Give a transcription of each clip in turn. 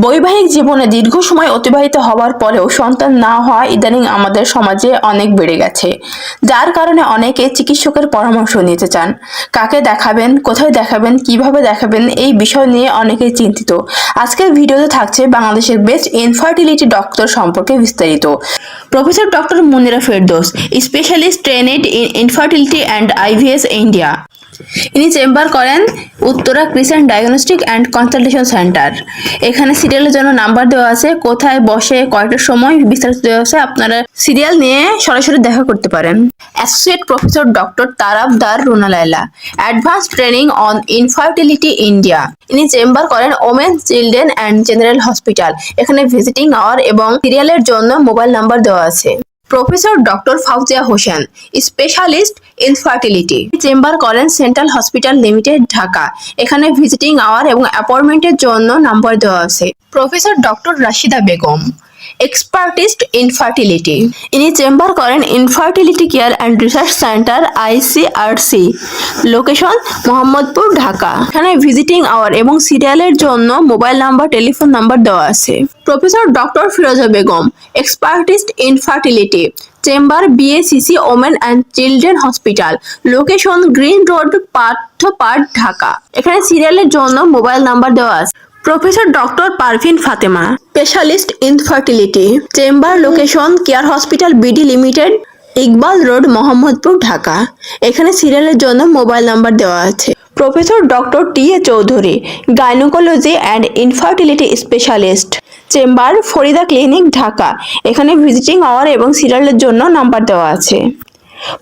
বৈবাহিক জীবনে দীর্ঘ সময় অতিবাহিত হওয়ার পরেও সন্তান না হওয়া ইদানিং আমাদের সমাজে অনেক বেড়ে গেছে, যার কারণে অনেকে চিকিৎসকের পরামর্শ নিতে চান। কাকে দেখাবেন, কোথায় দেখাবেন, কিভাবে দেখাবেন, এই বিষয় নিয়ে অনেকেই চিন্তিত। আজকের ভিডিওতে থাকছে বাংলাদেশের বেস্ট ইনফার্টিলিটি ডক্টর সম্পর্কে বিস্তারিত। Professor doctor Munira Ferdous, specialist trained in infertility and IVS India. ইনি চেম্বার করেন Uttara crescent diagnostic and consultation centre. এখানে সিরিয়ালের জন্য নাম্বার দেওয়া আছে, কোথায় বসে, কয়টার সময়, বিস্তারিত দেওয়া আছে। আপনারা সিরিয়াল নিয়ে সরাসরি দেখা করতে পারেন। Associate professor doctor Tarafdar Runa Laila, advance training on infertility India. ইনি চেম্বার করেন women, children and general hospital. এখানে ভিজিটিং আওয়ার এবং সিরিয়ালের জন্য মোবাইল নাম্বার দেওয়া আছে। Professor doctor Fauzia Hossain, specialist infertility, chamber করেন সেন্ট্রাল হসপিটাল লিমিটেড, ঢাকা। এখানে ভিজিটিং আওয়ার এবং অ্যাপয়েন্টমেন্টের জন্য নাম্বার দেওয়া আছে। Professor doctor Rashida Begum, expertist infertility. ইনি চেম্বার করেন infertility care and research centre, ICRC, location Mohammadpur, Dhaka. এখানে ভিজিটিং আওয়ার এবং সিরিয়ালের জন্য মোবাইল নাম্বার, টেলিফোন নাম্বার দেওয়া আছে। Professor doctor Firoza Begum, expertist infertility, chamber BACC women and children hospital, location green road, Panthapath, Dhaka. এখানে সিরিয়ালের জন্য মোবাইল নাম্বার দেওয়া আছে। Professor doctor Parvin Fatema, specialist infertility, chamber location care hospital BD limited, Iqbal road, Mohammadpur, Dhaka. এখানে সিরিয়ালের জন্য মোবাইল নাম্বার দেওয়া আছে। Professor doctor TA Chowdhury, gynaecology and infertility specialist, chamber Farida clinic, Dhaka. এখানে ভিজিটিং আওয়ার এবং সিরিয়ালের জন্য নাম্বার দেওয়া আছে।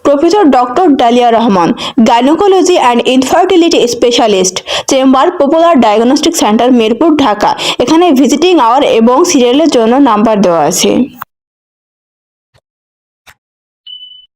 Professor doctor dahlia Rahman, gynaecology and infertility specialist, chamber popular diagnostic centre, Mirpur, Dhaka. এখানে ভিজিটিং আওয়ার এবং সিরিয়ালের জন্য নাম্বার দেওয়া আছে।